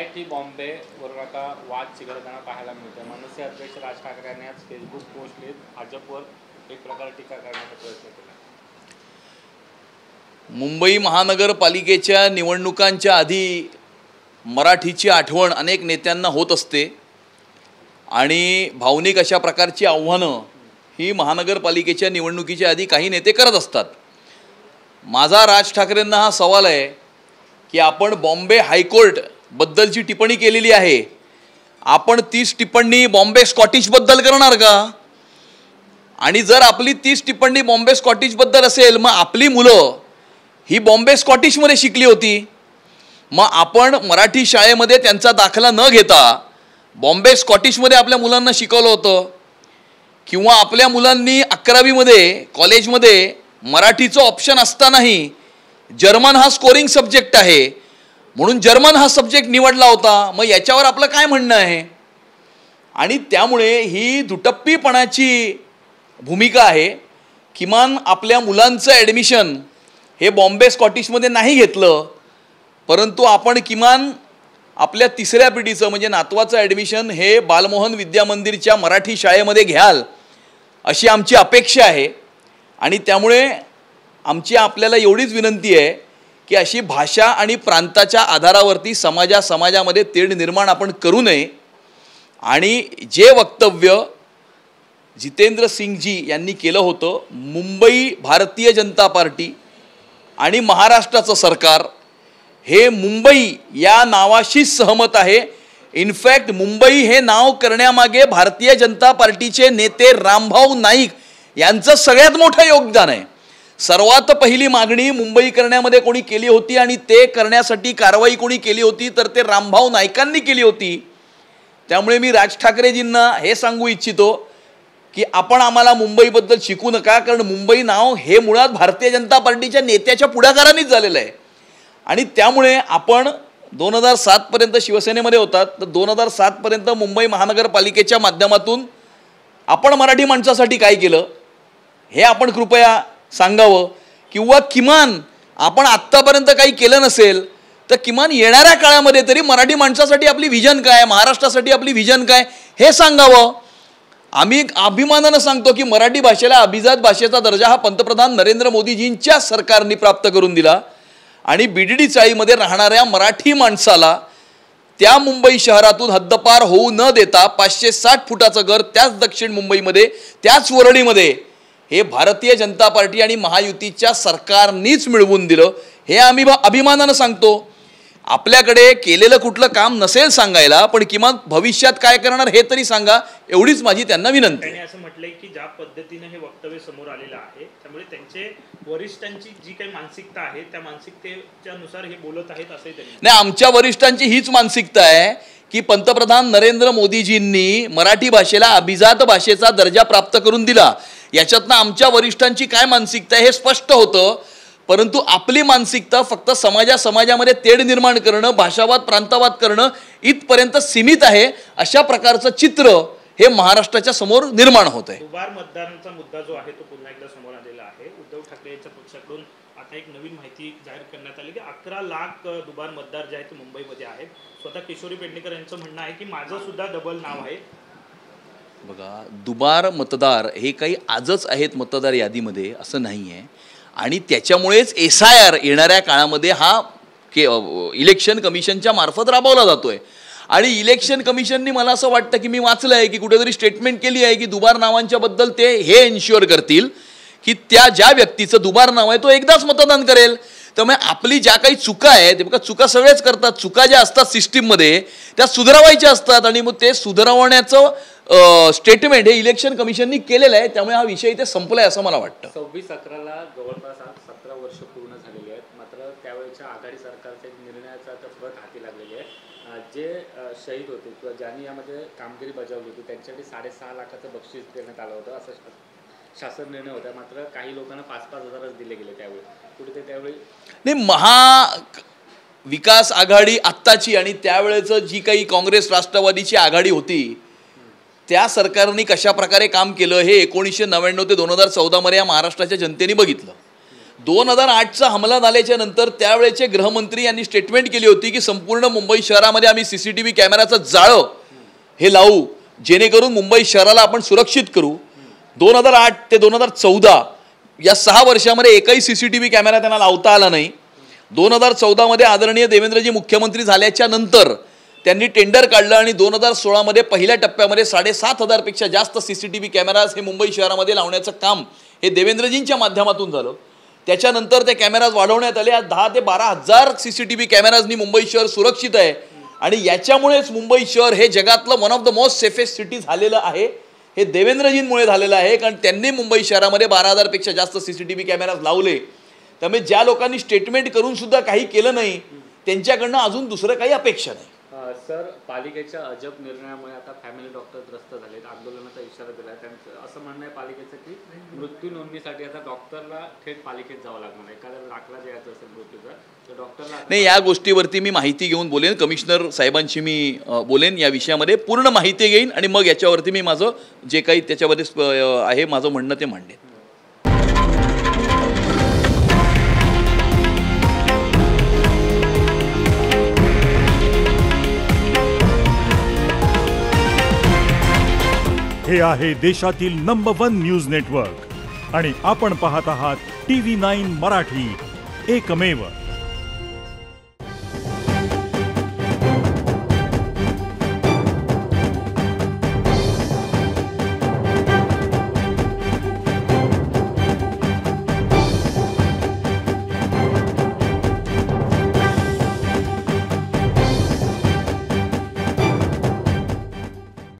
IIT बॉम्बेवरून आता वाद चिघळताना पाहायला मिळतोय. मनसे अध्यक्ष राज ठाकरे यांनी आज फेसबुक पोस्ट लिहित भाजपवर एक प्रकारे टीका करण्याचा प्रयत्न केला. मुंबई महानगरपालिकेच्या निवडणुकांच्या आधी मराठीची आठवण अनेक नेत्यांना होत असते आणि भावनिक अशा प्रकारची आव्हानं ही महानगरपालिकेच्या निवडणुकीच्या आधी काही नेते करत असतात. माझा राज ठाकरेंना हा सवाल आहे की आपण बॉम्बे हायकोर्ट बद्दलची टिप्पणी केलेली आहे, आपण तीच टिप्पणी बॉम्बे स्कॉटिश बद्दल करणार का? आणि जर आपली तीच टिप्पणी बॉम्बे स्कॉटिश बद्दल असेल, मग आपली मुलं ही बॉम्बे स्कॉटिशमध्ये शिकली होती, मग आपण मराठी शाळेमध्ये त्यांचा दाखला न घेता बॉम्बे स्कॉटिशमध्ये आपल्या मुलांना शिकवलं होतं, किंवा आपल्या मुलांनी 11वीमध्ये कॉलेजमध्ये मराठीचं ऑप्शन असतानाही जर्मन हा स्कोरिंग सब्जेक्ट आहे म्हणून जर्मन हा सब्जेक्ट निवडला होता. मग याच्यावर आपलं काय म्हणणं आहे? आणि त्यामुळे ही दुटप्पीपणाची भूमिका आहे. किमान आपल्या मुलांचं ॲडमिशन हे बॉम्बे स्कॉटिशमध्ये नाही घेतलं, परंतु आपण किमान आपल्या तिसऱ्या पिढीचं म्हणजे नातवाचं ॲडमिशन हे बालमोहन विद्यामंदिरच्या मराठी शाळेमध्ये घ्याल अशी आमची अपेक्षा आहे. आणि त्यामुळे आमची आपल्याला एवढीच विनंती आहे की अशी भाषा आणि प्रांताच्या आधारावरती समाजामध्ये तेढ निर्माण आपण करू नये. आणि जे वक्तव्य जितेंद्र सिंगजी यांनी केलं होतं, मुंबई भारतीय जनता पार्टी आणि महाराष्ट्राचं सरकार हे मुंबई या नावाशीच सहमत आहे. इनफॅक्ट मुंबई हे नाव करण्यामागे भारतीय जनता पार्टीचे नेते रामभाऊ नाईक यांचं सगळ्यात मोठं योगदान आहे. सर्वात पहिली मागणी मुंबई करण्यामध्ये कोणी केली होती आणि ते करण्यासाठी कारवाई कोणी केली होती तर ते रामभाऊ नाईकांनी केली होती. त्यामुळे मी राज ठाकरेजींना हे सांगू इच्छितो की आपण आम्हाला मुंबईबद्दल शिकू नका, कारण मुंबई नाव हे मुळात भारतीय जनता पार्टीच्या नेत्याच्या पुढाकारानेच झालेलं आहे. आणि त्यामुळे आपण 2007पर्यंत शिवसेनेमध्ये होतात, तर 2007पर्यंत मुंबई महानगरपालिकेच्या माध्यमातून आपण मराठी माणसासाठी काय केलं हे आपण कृपया सांगावं. किंवा किमान आपण आत्तापर्यंत काही केलं नसेल तर किमान येणाऱ्या काळामध्ये तरी मराठी माणसासाठी आपली व्हिजन काय, महाराष्ट्रासाठी आपली व्हिजन काय हे सांगावं. आम्ही अभिमानानं सांगतो की मराठी भाषेला अभिजात भाषेचा दर्जा हा पंतप्रधान नरेंद्र मोदीजींच्या सरकारने प्राप्त करून दिला. आणि बीडीडी चाळीमध्ये राहणाऱ्या मराठी माणसाला त्या मुंबई शहरातून हद्दपार होऊ न देता 560 फुटाचं घर त्याच दक्षिण मुंबईमध्ये, त्याच वरळीमध्ये हे भारतीय जनता पार्टी आणि महायुतीच्या सरकारनीच मिळवून दिलं. हे आम्ही अभिमानानं सांगतो. आपल्याकडे केलेलं कुठलं काम नसेल सांगायला, पण किमान भविष्यात काय करणार हे तरी सांगा, एवढीच माझी त्यांना विनंती. त्यांनी असं म्हटलंय की ज्या पद्धतीने हे वक्तव्य समोर आलेलं आहे त्यामुळे त्यांचे वरिष्ठांची जी काही मानसिकता आहे त्या मानसिकतेच्या नुसार हे बोलत आहेत असंही त्यांनी. नाही, आमच्या वरिष्ठांची हीच मानसिकता आहे की पंतप्रधान नरेंद्र मोदीजींनी मराठी भाषेला अभिजात भाषेचा दर्जा प्राप्त करून दिला. याच्यातनं आमच्या वरिष्ठांची काय मानसिकता आहे हे स्पष्ट होतं. परंतु आपली मानसिकता फक्त समाजामध्ये तेढ निर्माण करणं, भाषावाद प्रांतवाद करणं इथपर्यंत सीमित आहे. अशा प्रकारचं चित्र हे महाराष्ट्राच्या समोर निर्माण होत आहे. दुबार मतदानाचा मुद्दा जो आहे तो पुन्हा एकदा समोर आलेला आहे. उद्धव ठाकरे यांच्या पक्षाकडून आता एक नवीन माहिती जाहीर करण्यात आली की 11 लाख दुबार मतदार जे आहेत ते मुंबईमध्ये आहेत. स्वतः किशोरी पेडणेकर यांचं म्हणणं आहे की माझं सुद्धा डबल नाव आहे. बघा, दुबार मतदार हे काही आजच आहेत मतदार यादीमध्ये असं नाही आहे. आणि त्याच्यामुळेच SIR येणाऱ्या काळामध्ये हा इलेक्शन कमिशनच्या मार्फत राबवला जातोय. आणि इलेक्शन कमिशननी मला असं वाटतं की मी वाचलं आहे की कुठेतरी स्टेटमेंट केली आहे की दुबार नावांच्या बद्दल ते हे इन्श्युअर करतील की त्या ज्या व्यक्तीचं दुबार नाव आहे तो एकदाच मतदान करेल. त्यामुळे आपली ज्या काही चुका आहेत, बघा चुका सगळेच करतात, चुका ज्या असतात सिस्टीममध्ये त्या सुधारवायच्या असतात आणि मग ते सुधारवण्याचं स्टेटमेंट हे इलेक्शन कमिशननी केलेलं आहे. त्यामुळे हा विषय इथे संपला आहे असं मला वाटतं. 26/11ला जवळपास 17 वर्ष पूर्ण झालेली आहेत. मात्र त्यावेळेच्या आघाडी सरकारच्या निर्णयाचा आता फरक हाती लागलेली आहे. जे शहीद होते किंवा ज्यांनी यामध्ये कामगिरी बजावली होती त्यांच्यासाठी 6.5 लाखाचं बक्षीस देण्यात आलं होतं असं शासन निर्णय होता. मात्र काही लोकांना 5-5 हजारच दिले गेले. त्यावेळी कुठे त्यावेळी नाही, महाविकास आघाडी आत्ताची आणि त्यावेळेचं जी काही काँग्रेस राष्ट्रवादीची आघाडी होती त्या सरकारने कशा प्रकारे काम केलं हे 1999 ते 2014 मध्ये या महाराष्ट्राच्या जनतेने बघितलं. 2008चा हमला झाल्याच्या नंतर त्यावेळेचे गृहमंत्री यांनी स्टेटमेंट केली होती की संपूर्ण मुंबई शहरामध्ये आम्ही CCTV कॅमेराचं जाळं हे लावू, जेणेकरून मुंबई शहराला आपण सुरक्षित करू. 2008 ते 2014 या 6 वर्षामध्ये एकही CCTV कॅमेरा त्यांना लावता आला नाही. 2014मध्ये आदरणीय देवेंद्रजी मुख्यमंत्री झाल्याच्या नंतर त्यांनी टेंडर काढलं आणि 2016मध्ये पहिल्या टप्प्यामध्ये 7,500 पेक्षा जास्त CCTV कॅमेराज हे मुंबई शहरामध्ये लावण्याचं काम हे देवेंद्रजींच्या माध्यमातून झालं. त्याच्यानंतर ते कॅमेराज वाढवण्यात आले. आज 10,000 ते 12,000 CCTV कॅमेराजनी मुंबई शहर सुरक्षित आहे आणि याच्यामुळेच मुंबई शहर हे जगातलं one of the most safest city झालेलं आहे. हे देवेंद्रजींमुळे झालेलं आहे, कारण त्यांनी मुंबई शहरामध्ये 12,000 पेक्षा जास्त CCTV कॅमेराज लावले. त्यामुळे ज्या लोकांनी स्टेटमेंट करून सुद्धा काही केलं नाही त्यांच्याकडनं अजून दुसरं काही अपेक्षा नाही. सर, पालिकेच्या अजब निर्णयामुळे आता फॅमिली डॉक्टर त्रस्त झालेत, आंदोलनाचा इशारा दिला आहे. त्यांचं असं म्हणणं आहे पालिकेचं की मृत्यू नोंदणीसाठी आता डॉक्टरला थेट पालिकेत जावं लागणार. एखाद्याला दाखला द्यायचा असेल मृत्यूचा तर डॉक्टरला नाही. या गोष्टीवरती मी माहिती घेऊन बोलेन, कमिशनर साहेबांशी मी बोलेन, या विषयामध्ये पूर्ण माहिती घेईन आणि मग याच्यावरती मी माझं जे काही त्याच्यामध्ये आहे माझं म्हणणं ते मांडेन. हे आहे देशातील नंबर 1 न्यूज नेटवर्क आणि आपण पाहत आहात TV9 मराठी, एकमेव.